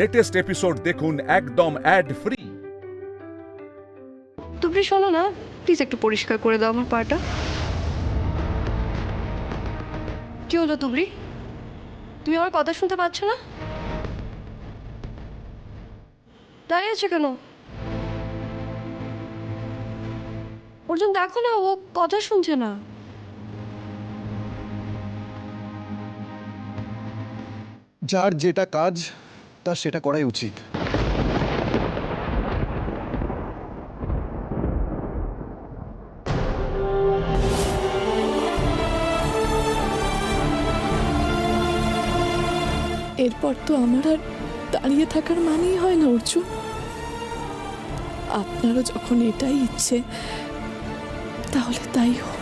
Latest episode দেখুন একদম add free. তুমি শোনো না, প্লিজ একটু পরিষ্কার করে দাও আমার পাটা। কি হলো তুমি আমার কথা শুনতে পাচ্ছ না? দাঁড়িয়ে আছো কেন? অর্জুন দেখো না, ও কথা শুনছে না। যার যেটা কাজ তার সেটা করাই উচিত। এরপর তো আমার আর দাঁড়িয়ে থাকার মানেই হয় না অর্জুন। আপনারও যখন এটাই ইচ্ছে, তাহলে তাই হোক।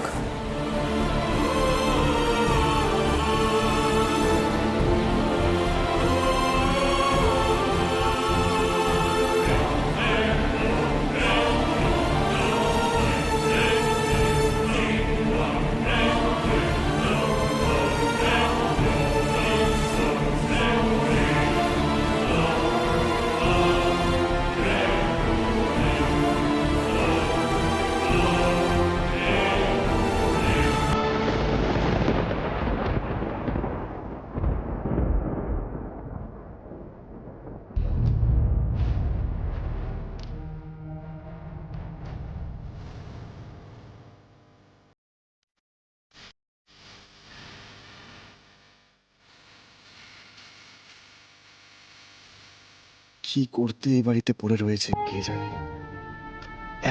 কি করতে এ বাড়িতে পড়ে রয়েছে কে জানে।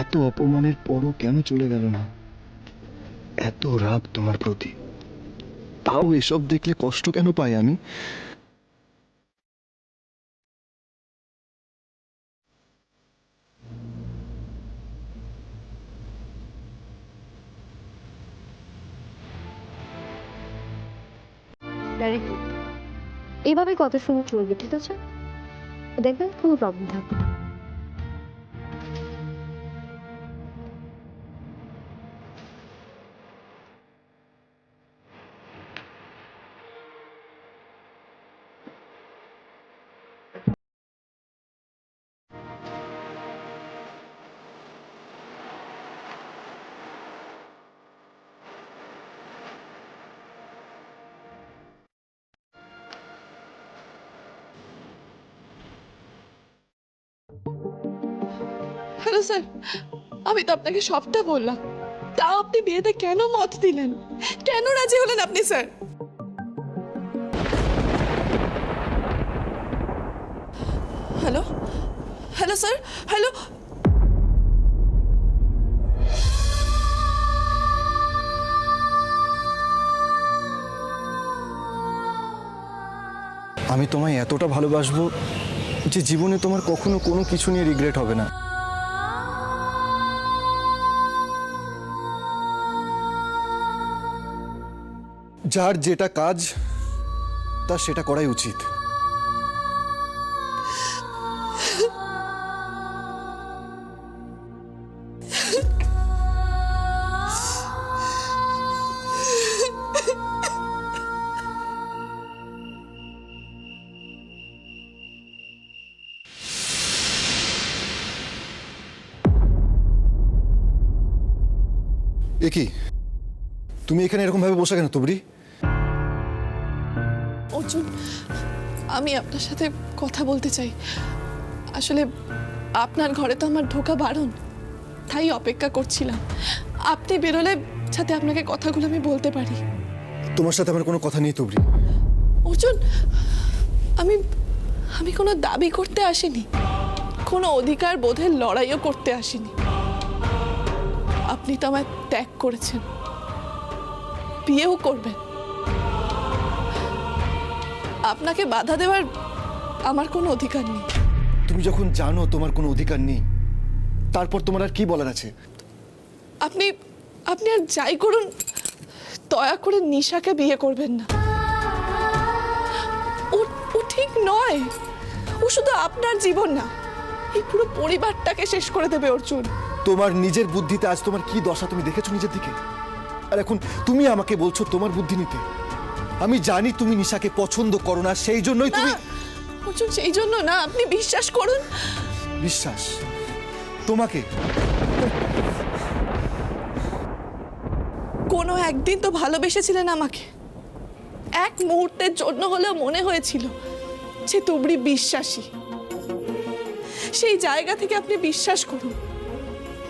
এত অপমানের পরও কেন চলে গেল না? এত রাগ তোমার প্রতি, তাও এসব দেখলে কষ্ট কেন পাই আমি? এইভাবে কথা শুনে চলবে, ঠিক আছে? দেখবেন কোনো প্রবলেম থাকবে না। হ্যালো স্যার, আমি তো আপনাকে সবটা বললাম, তাও আপনি বিয়েতে কেন মত দিলেন? কেন রাজি হলেন আপনি sir? Hello hello sir, hello. আমি তোমায় এতটা ভালোবাসবো যে জীবনে তোমার কখনো কোনো কিছু নিয়ে রিগ্রেট হবে না। যার যেটা কাজ তার সেটা করাই উচিত। এ কি, তুমি এখানে এরকম ভাবে বসে কেন তুবড়ি? অর্জুন, আমি আপনার সাথে কথা বলতে চাই। আসলে আপনার ঘরে তো আমার ঢোকা বারণ, তাই অপেক্ষা করছিলাম আপনি বেরোলে যাতে আপনাকে কথাগুলো আমি বলতে পারি। তোমার সাথে আমার কোনো কথা নেই তুবড়ি। অর্জুন, আমি আমি কোনো দাবি করতে আসিনি, কোনো অধিকার বোধের লড়াইও করতে আসিনি। আপনি তো আমায় ত্যাগ করেছেন, বিয়েও করবেন। আপনাকে বাধা দেওয়ার আমার কোনো অধিকার নেই। তুমি যখন জানো তোমার কোনো অধিকার নেই, তারপর তোমার আর কি বলার আছে? আপনি আপনি আর যাই করুন, দয়া করে নিশাকে বিয়ে করবেন না। ও ঠিক নয়, ও শুধু আপনার জীবন না, এই পুরো পরিবারটাকে শেষ করে দেবে অর্জুন। তোমার নিজের বুদ্ধিতে আজ তোমার কি দশা তুমি দেখেছো নিজের দিকে? আর এখন তুমি আমাকে বলছো তোমার বুদ্ধি নিতে। আমি জানি তুমি নিশাকে পছন্দ করো না, সেই জন্যই তুমি। অর্জুন, সেই জন্য না, আপনি বিশ্বাস করুন। বিশ্বাস তোমাকে? কোনো একদিন তো ভালোবেসেছিলেন আমাকে, এক মুহূর্তের জন্য হলেও মনে হয়েছিল যে তুবড়ি বিশ্বাসী। সেই জায়গা থেকে আপনি বিশ্বাস করুন,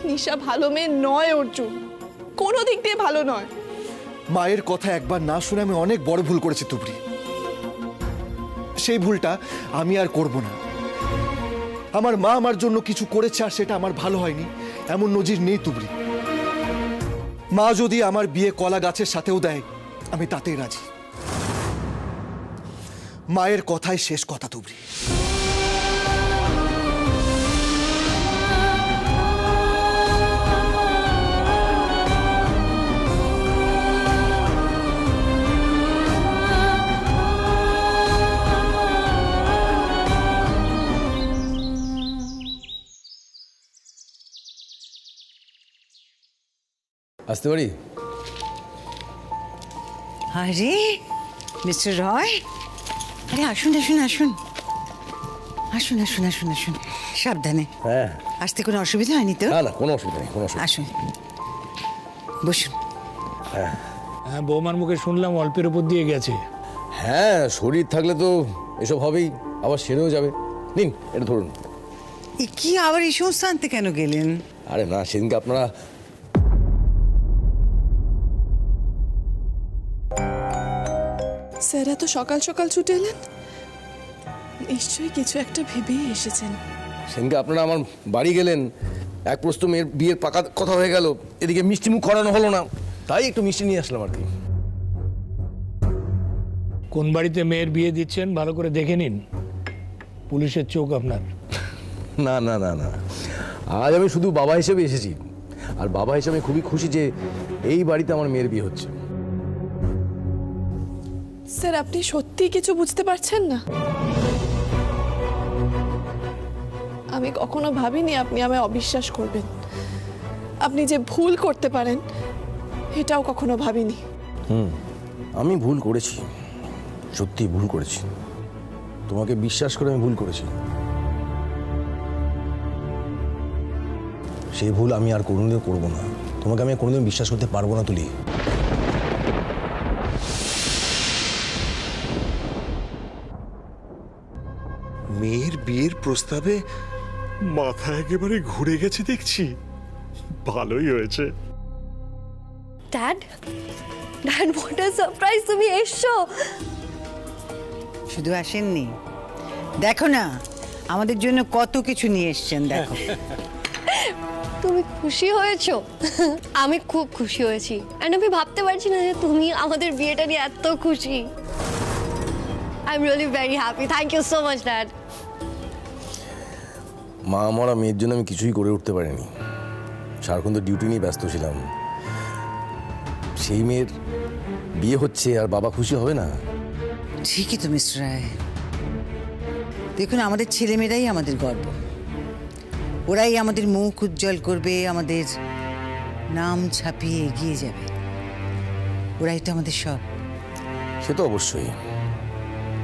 নিশা ভালো মেয়ে নয় অর্জুন, কোনো দিক দিয়ে ভালো নয়। মায়ের কথা একবার না শুনে আমি অনেক বড় ভুল করেছি তুবড়ি। সেই ভুলটা আমি আর করব না। আমার মা আমার জন্য কিছু করেছে আর সেটা আমার ভালো হয়নি, এমন নজির নেই তুবড়ি। মা যদি আমার বিয়ে কলা গাছের সাথেও দেয়, আমি তাতেই রাজি। মায়ের কথাই শেষ কথা তুবড়ি। আসতে পারি? আরে মিস্টার রয়, আরে আসুন আসুন আসুন আসুন আসুন আসুন আসুন, সাবধানে। হ্যাঁ, আসতে কোনো অসুবিধা হয়নি তো? না না, কোনো অসুবিধা নেই, কোনো অসুবিধা। আসুন, বসুন। হ্যাঁ, বৌমার মুখে শুনলাম অল্পের উপর দিয়ে গেছে। হ্যাঁ, শরীর থাকলে তো এসব হবেই, আবার সেরেও যাবে। নিন, এটা ধরুন। এ কি আবার এই সমস্ত আনতে কেন গেলেন? আরে না, সেদিনকে আপনারা স্যার এত সকাল সকাল ছুটে এলেন, নিশ্চয়ই কিছু একটা ভেবেই এসেছেন। সেদিনকে আপনারা আমার বাড়ি গেলেন, এক প্রস্ত মেয়ের বিয়ের পাকা কথা হয়ে গেল, এদিকে মিষ্টি মুখ করানো হলো না, তাই একটু মিষ্টি নিয়ে আসলাম আর কি। কোন বাড়িতে মেয়ের বিয়ে দিচ্ছেন ভালো করে দেখে নিন, পুলিশের চোখ আপনার। না না না না, আজ আমি শুধু বাবা হিসেবে এসেছি, আর বাবা হিসেবে খুবই খুশি যে এই বাড়িতে আমার মেয়ের বিয়ে হচ্ছে। স্যার আপনি সত্যি কিছু বুঝতে পারছেন না? আমি কখনো ভাবিনি আপনি আমায় অবিশ্বাস করবেন, আপনি যে ভুল করতে পারেন এটাও কখনো ভাবিনি। আমি ভুল করেছি, সত্যি ভুল করেছি, তোমাকে বিশ্বাস করে আমি ভুল করেছি। সেই ভুল আমি আর কোনোদিনও করবো না। তোমাকে আমি কোনোদিন বিশ্বাস করতে পারবো না তুলি। মেয়ের বিয়ের প্রস্তাবে মাথা একেবারে ঘুরে গেছে দেখছি। ভালোই হয়েছে। Dad, dad what a surprise, তুমি এসছো। শুধু আসেননি, দেখো না আমাদের জন্য কত কিছু নিয়ে এসছেন, দেখো। তুমি খুশি হয়েছো? আমি খুব খুশি হয়েছি, এন্ড আমি ভাবতে পারছি না যে তুমি আমাদের বিয়েটা নিয়ে এত খুশি। I am really very happy, thank you so much dad. মা মরা মেয়ের জন্য আমি কিছুই করে উঠতে পারিনি, সারাক্ষণ তো ডিউটি নিয়ে ব্যস্ত ছিলাম। সেই মেয়ের বিয়ে হচ্ছে আর বাবা খুশি হবে না? ঠিকই তো মিস্টার রায়, দেখুন আমাদের ছেলেমেয়েরাই আমাদের গর্ব, ওরাই আমাদের মুখ উজ্জ্বল করবে, আমাদের নাম ছাপিয়ে এগিয়ে যাবে, ওরাই তো আমাদের সব। সে তো অবশ্যই,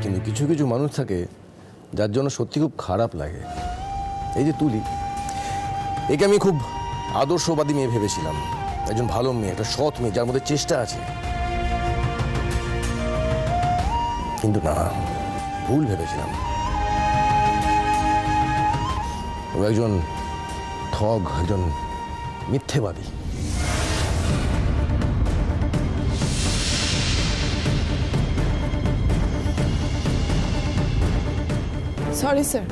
কিন্তু কিছু কিছু মানুষ থাকে যার জন্য সত্যি খুব খারাপ লাগে। এই যে তুলি, একে আমি খুব আদর্শবাদী মেয়ে ভেবেছিলাম, একজন ভালো মেয়ে, একটা সৎ মেয়ে যার মধ্যে চেষ্টা আছে, কিন্তু না, ভুল ভেবেছিলাম। ও একজন ঠগ, একজন মিথ্যেবাদী। সরি স্যার,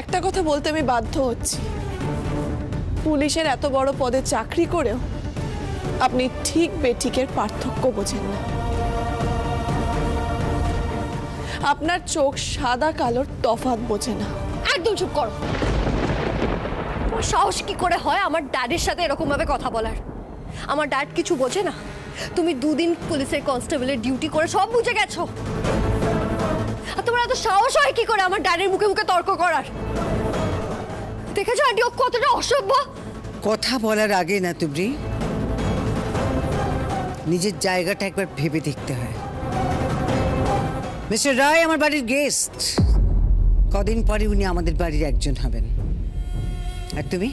একটা কথা বলতে আমি বাধ্য হচ্ছি। পুলিশের এত বড় পদে চাকরি করেও আপনি ঠিক বেঠিকের পার্থক্য বোঝেন না। আপনার চোখ সাদা কালোর তফাৎ বোঝে না। একদম চুপ করো। তোমার সাহস কি করে হয় আমার ড্যাডের সাথে এরকম ভাবে কথা বলার? আমার ড্যাড কিছু বোঝে না? তুমি দুদিন পুলিশের কনস্টেবলের ডিউটি করে সব বুঝে গেছো, আর তোমার এত সাহস হয় কি করে আমার ড্যাডের মুখে মুখে তর্ক করার? দেখেছো আন্টি ও কতটা অসভ্য? কথা বলার আগে না তুবড়ি, নিজের জায়গাটা একবার ভেবে দেখতে হয়। মিস্টার রায় আমার বাড়ির গেস্ট, কদিন পরে উনি আমাদের বাড়ির একজন হবেন। আর তুমি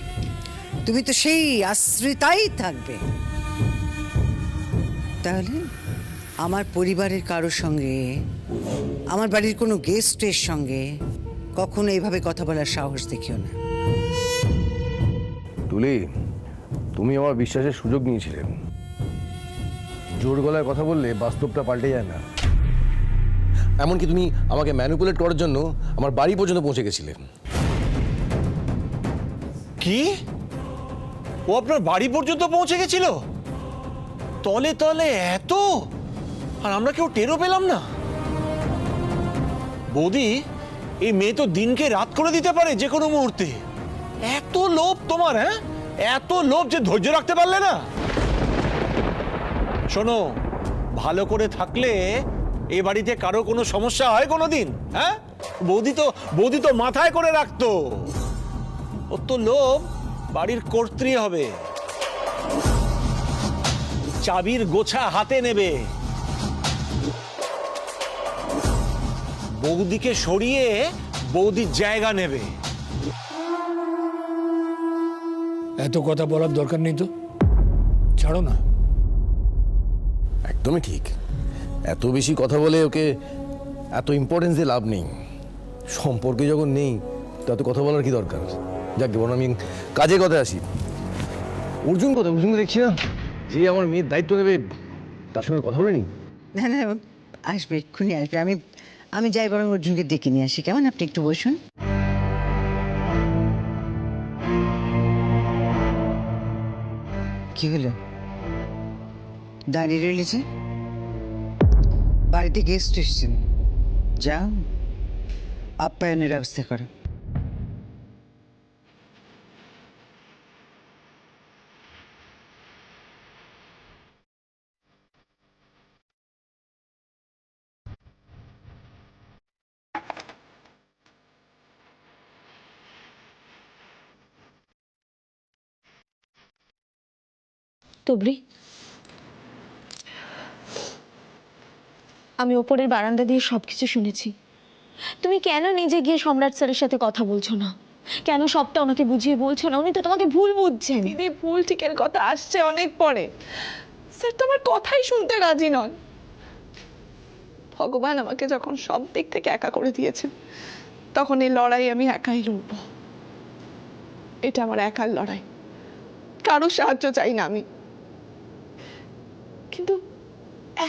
তুমি তো সেই আশ্রিতাই থাকবে। তাহলে আমার পরিবারের কারোর সঙ্গে, আমার বাড়ির কোনো গেস্টের সঙ্গে কখনো এইভাবে কথা বলার সাহস দেখিও না। তুলি, তুমি আমার বিশ্বাসের সুযোগ নিয়েছিলে। জোর গলায় কথা বললে বাস্তবটা পাল্টে যায় না। এমনকি তুমি আমাকে ম্যানিপুলেট করার জন্য আমার বাড়ি পর্যন্ত পৌঁছে গেছিলে। কি? ও আপনার বাড়ি পর্যন্ত পৌঁছে গেছিল? তলে তলে এত, আর আমরা কেউ টেরও পেলাম না। বৌদি, এই মেয়ে তো দিনকে রাত করে দিতে পারে যে কোনো মুহূর্তে। এত লোভ তোমার, হ্যাঁ? এত লোভ যে ধৈর্য রাখতে পারলে না। শোনো, ভালো করে থাকলে এ বাড়িতে কারো কোনো সমস্যা হয় কোনোদিন? হ্যাঁ, বৌদি তো মাথায় করে রাখতো। ও তো লোভ বাড়ির কর্ত্রী হবে, চাবির গোছা হাতে নেবে, বৌদিকে সরিয়ে বৌদির জায়গা নেবে। এত কথা বলার দরকার নেই তো, ছাড়ো না। একদমই ঠিক। এত বেশি কথা বলে ওকে এত ইম্পর্টেন্স দিয়ে লাভ নেই। সম্পর্কে যখন নেই তো এত কথা বলার কি দরকার? যাক, বরং আমি কাজে কথা আসি। অর্জুনকে দেখছি না, যে আমার মেয়ের দায়িত্ব নেবে তার সঙ্গে কথা বলে নি। না না, আসবে, এক্ষুনি আসবে। আমি যাই, বরং অর্জুনকে ডেকে নিয়ে আসি। কেমন? আপনি একটু বসুন। কি হলো, দাঁড়িয়ে রইলে যে? বাড়িতে গেস্ট এসছেন, যাও আপ্যায়নের ব্যবস্থা করো। তুবড়ি, আমি ওপরের বারান্দা দিয়ে সবকিছু শুনেছি। তুমি কেন নিজে গিয়ে সম্রাট স্যারের সাথে কথা বলছো না? কেন সবটা ওনাকে বুঝিয়ে বলছো না? উনি তো তোমাকে ভুল বুঝছেন। দিদি, ভুল ঠিকের কথা আসছে অনেক পরে। স্যার তো আমার কথাই শুনতে রাজি নন। ভগবান আমাকে যখন সব দিক থেকে একা করে দিয়েছেন, তখন এই লড়াই আমি একাই লড়ব। এটা আমার একার লড়াই, কারো সাহায্য চাই না আমি। কিন্তু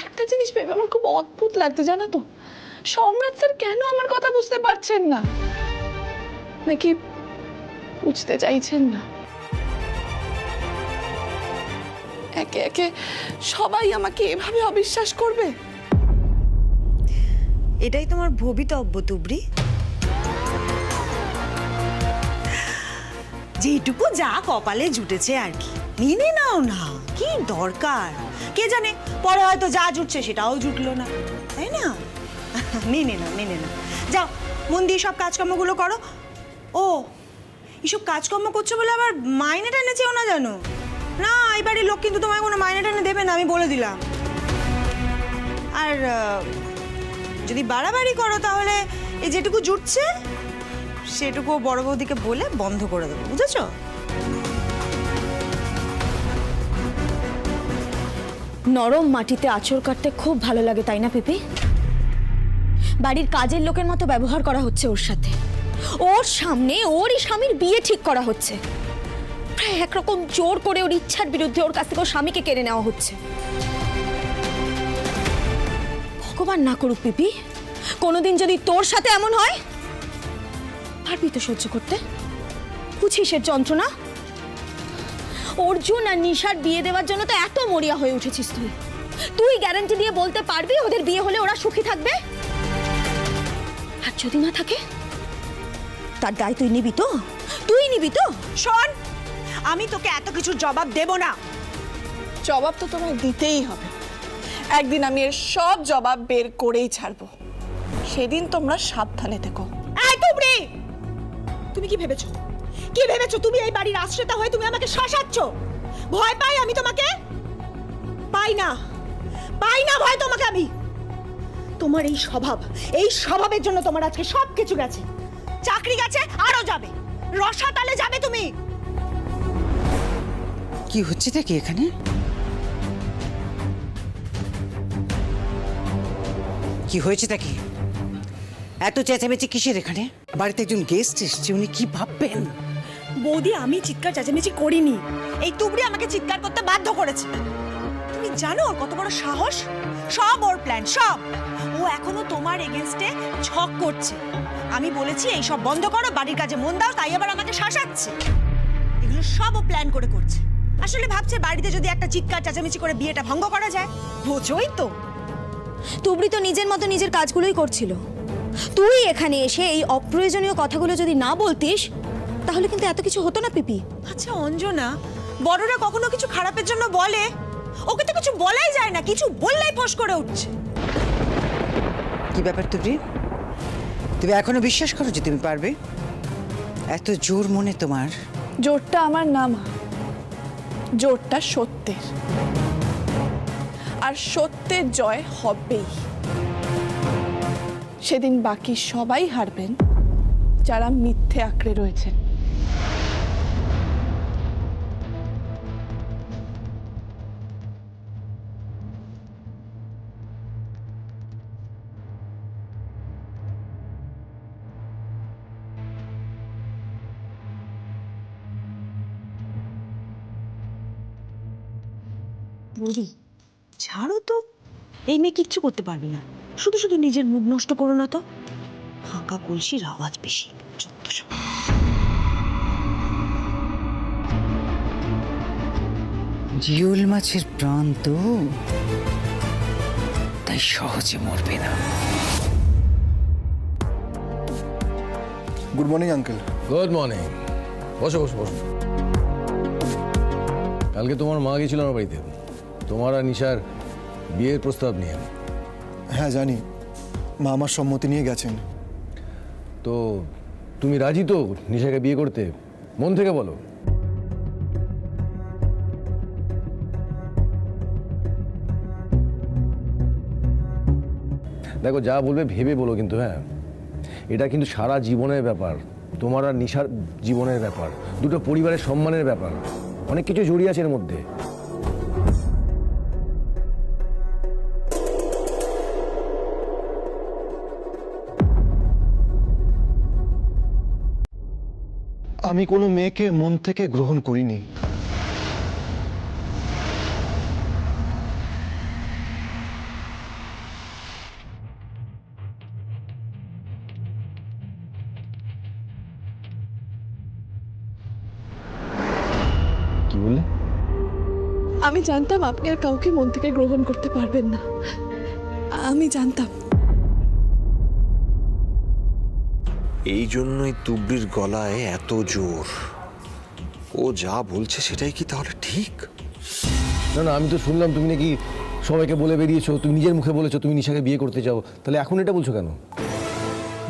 একটা জিনিস ভেবে আমার খুব অদ্ভুত লাগছে, জানো তো? সম্রাট স্যার কেন আমার কথা বুঝতে পারছেন না? নাকি বুঝতে চাইছেন না? একে একে সবাই আমাকে এভাবে অবিশ্বাস করবে? এটাই তোমার ভবিতব্য তুবড়ি। যেটুকু যা কপালে জুটেছে আর কি, মেনে নাও না। কি দরকার? কে জানে পরে হয়তো যা জুটছে সেটাও জুটলো না, তাই না? মেনে নাও। যাও, মন দিয়ে সব কাজকর্মগুলো করো। ও, এসব কাজকর্ম করছো বলে আবার মাইনে টেনে চেও না, জানো না? এই বাড়ির লোক কিন্তু তোমায় কোনো মাইনে টেনে দেবে না, আমি বলে দিলাম। আর যদি বাড়াবাড়ি করো তাহলে এই যেটুকু জুটছে সেটুকু বড় বৌদিকে বলে বন্ধ করে দেবো, বুঝেছো? নরম মাটিতে আঁচড় কাটতে খুব ভালো লাগে, তাই না পিপি? বাড়ির কাজের লোকের মতো ব্যবহার করা হচ্ছে ওর সাথে। ওর সামনে ওরই স্বামীর বিয়ে ঠিক করা হচ্ছে। প্রায় একরকম জোর করে ওর ইচ্ছার বিরুদ্ধে ওর কাছ থেকে ওর স্বামীকে কেড়ে নেওয়া হচ্ছে। ভগবান না করুক পিপি, কোনোদিন যদি তোর সাথে এমন হয়, পারবি তো সহ্য করতে? বুঝিস এর যন্ত্রণা? অর্জুন আর নিশার বিয়ে দেওয়ার জন্য তো এত মরিয়া হয়ে উঠেছিস তুই। তুই গ্যারান্টি দিয়ে বলতে পারবি ওদের বিয়ে হলে ওরা সুখী থাকবে? আর যদি না থাকে, তার দায় তুই নিবি তো? তুই নিবি তো? শোন, আমি তোকে এত কিছুর জবাব দেব না। জবাব তো তোমায় দিতেই হবে। একদিন আমি এর সব জবাব বের করেই ছাড়বো। সেদিন তোমরা সাবধানে থেকো। এই তুবড়ি, তুমি কি ভেবেছো? তুমি এই বাড়ির আশ্রিতা হয়ে তুমি আমাকে শাসাচ্ছ? ভয় পাই আমি তোমাকে? পাই না ভয় তোমাকে আমি। তোমার এই স্বভাবের জন্য তোমার আজকে সব কিছু গেছে। চাকরি গেছে, আরো যাবে, রসাতালে যাবে তুমি। কি হচ্ছেটা কি এখানে? কি হয়েছেটা কি? এত চেঁচামেচি কিসের এখানে? বাড়িতে একজন গেস্ট এসছে, উনি কি ভাববেন? বৌদি, আমি চিৎকার চেঁচামেচি করিনি, এই তুবড়ি আমাকে চিৎকার করতে বাধ্য করেছে। তুমি জানো ওর কত বড় সাহস? সব ওর প্ল্যান, সব। ও এখনো তোমার এগেইনস্টে ছক করছে। আমি বলেছি এই সব বন্ধ করো, বাড়ির কাজে মন দাও, তাই আবার আমাকে শাসাচ্ছে। এগুলো সব ও প্ল্যান করে করছে। আসলে ভাবছে বাড়িতে যদি একটা চিৎকার চেঁচামেচি করে বিয়েটা ভঙ্গ করা যায়। বোঝোই তো। তুবড়ি তো নিজের মতো নিজের কাজগুলোই করছিল। তুই এখানে এসে এই অপ্রয়োজনীয় কথাগুলো যদি না বলতিস তাহলে কিন্তু এত কিছু হতো না পিপি। আচ্ছা অঞ্জনা, বড়রা কখনো কিছু খারাপের জন্য বলে? ওকে তো কিছু বলাই যায় না, কিছু বললেই ফস করে উঠছে। কি ব্যাপার তুবড়ি? তুমি এখনো বিশ্বাস করো যে তুমি পারবে? এত জোর মনে তোমার? জোরটা আমার না মা, জোরটা সত্যের। আর সত্যের জয় হবেই। সেদিন বাকি সবাই হারবেন যারা মিথ্যে আঁকড়ে রয়েছে। বৌদি, ছাড়ো তো, এই মেয়ে কিচ্ছু করতে পারবে না। শুধু শুধু নিজের মুখ নষ্ট করো না তো। ফাঁকা কলসির আওয়াজ বেশি। যত জিওল মাছের প্রাণ তো, তাই সহজে মরবে না। Good morning uncle. Good morning. বসো বসো বসো। কালকে তোমার মা গেছিল আমার বাড়িতে, তোমার আর নিশার বিয়ের প্রস্তাব নিয়ে। হ্যাঁ জানি, মা আমার সম্মতি নিয়ে গেছেন। তো তুমি রাজি তো নিশাকে বিয়ে করতে? মন থেকে বলো। দেখো, যা বলবে ভেবে বলো কিন্তু। হ্যাঁ, এটা কিন্তু সারা জীবনের ব্যাপার, তোমার আর নিশার জীবনের ব্যাপার, দুটো পরিবারের সম্মানের ব্যাপার, অনেক কিছু জড়িয়ে আছে এর মধ্যে। আমি কোনো মেয়েকে মন থেকে গ্রহণ করিনি। কি বললে? আমি জানতাম আপনি আর কাউকে মন থেকে গ্রহণ করতে পারবেন না। আমি জানতাম। এই জন্যই তুবড়ির গলায় এত জোর। ও যা বলছে সেটাই কি তাহলে ঠিক? না না, আমি তো শুনলাম তুমি নাকি সবাইকে বলে বেরিয়েছো, তুমি নিজের মুখে বলেছো তুমি নিশাকে বিয়ে করতে চাও, তাহলে এখন এটা বলছো কেন?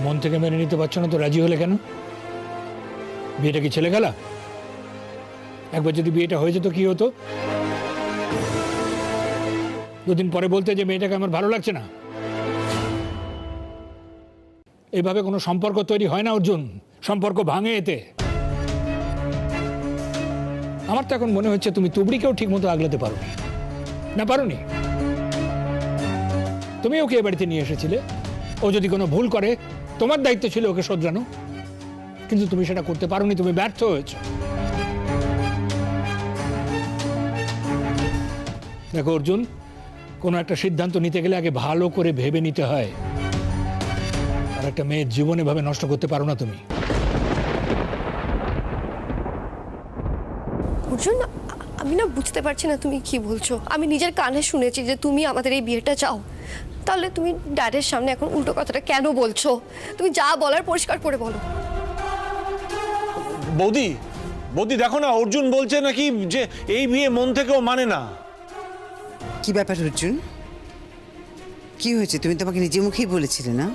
মন থেকে মেনে নিতে পারছো না তো রাজি হলে কেন? বিয়েটা কি ছেলে খেলা? একবার যদি বিয়েটা হয়ে যেত কি হতো? দুদিন পরে বলতে যে মেয়েটাকে আমার ভালো লাগছে না। এইভাবে কোনো সম্পর্ক তৈরি হয় না অর্জুন, সম্পর্ক ভাঙে এতে। আমার তো এখন মনে হচ্ছে তুমি তুবড়িকেও ঠিক মতো আগলাতে পারো না। পারোনি? তুমি ওকে এ বাড়িতে নিয়ে এসেছিলে, ও যদি কোনো ভুল করে তোমার দায়িত্ব ছিল ওকে শোধরানো, কিন্তু তুমি সেটা করতে পারোনি, তুমি ব্যর্থ হয়েছো। দেখো অর্জুন, কোনো একটা সিদ্ধান্ত নিতে গেলে আগে ভালো করে ভেবে নিতে হয়। আর একটা মেয়ের জীবন এভাবে নষ্ট করতে পারো না তুমি। অর্জুন, আমি না বুঝতে পারছি না তুমি কি বলছো। আমি নিজের কানে শুনেছি যে তুমি আমাদের এই বিয়েটা চাও, তাহলে তুমি ড্যাডের সামনে এখন উল্টো কথাটা কেন বলছো? তুমি যা বলার পরিষ্কার করে বলো। বৌদি, বৌদি দেখো না, অর্জুন বলছে নাকি যে এই বিয়ে মন থেকেও মানে না। কি ব্যাপার অর্জুন? কি হয়েছে? তুমি তো আমাকে নিজে মুখেই বলেছিলে না?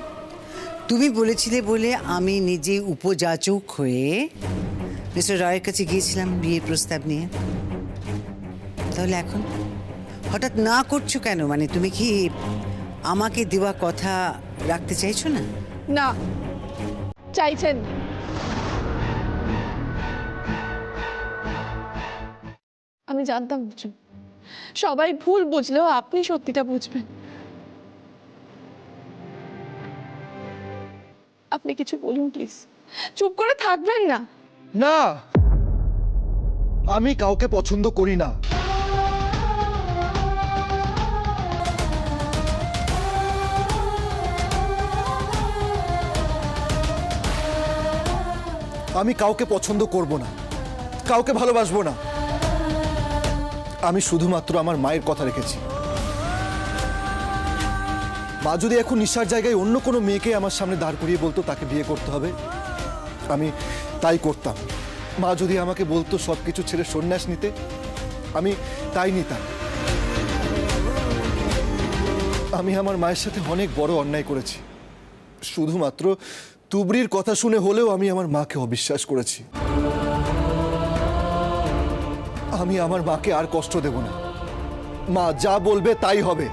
তুমি বলেছিলে বলে আমি নিজে উপযাচক হয়ে মিস্টার রয়ের কাছে গিয়েছিলাম বিয়ের প্রস্তাব নিয়ে। তাহলে এখন হঠাৎ না করছো কেন? মানে তুমি কি আমাকে দেওয়া কথা রাখতে চাইছো না? না, চাইছেন না। আমি জানতাম অর্জুন, সবাই ভুল বুঝলেও আপনি সত্যিটা বুঝবেন। আপনি কিছু বলুন প্লিজ, চুপ করে থাকবেন না। না, আমি কাউকে পছন্দ করি না। আমি কাউকে পছন্দ করব না, কাউকে ভালোবাসবো না। আমি শুধুমাত্র আমার মায়ের কথা রেখেছি। মা যদি এখন নিশার জায়গায় অন্য কোনো মেয়েকে আমার সামনে দাঁড় করিয়ে বলতো তাকে বিয়ে করতে হবে, আমি তাই করতাম। মা যদি আমাকে বলতো সবকিছু ছেড়ে সন্ন্যাস নিতে, আমি তাই নিতাম। আমি আমার মায়ের সাথে অনেক বড় অন্যায় করেছি। শুধুমাত্র তুবড়ির কথা শুনে হলেও আমি আমার মাকে অবিশ্বাস করেছি। আমি আমার মাকে আর কষ্ট দেব না। মা যা বলবে তাই হবে।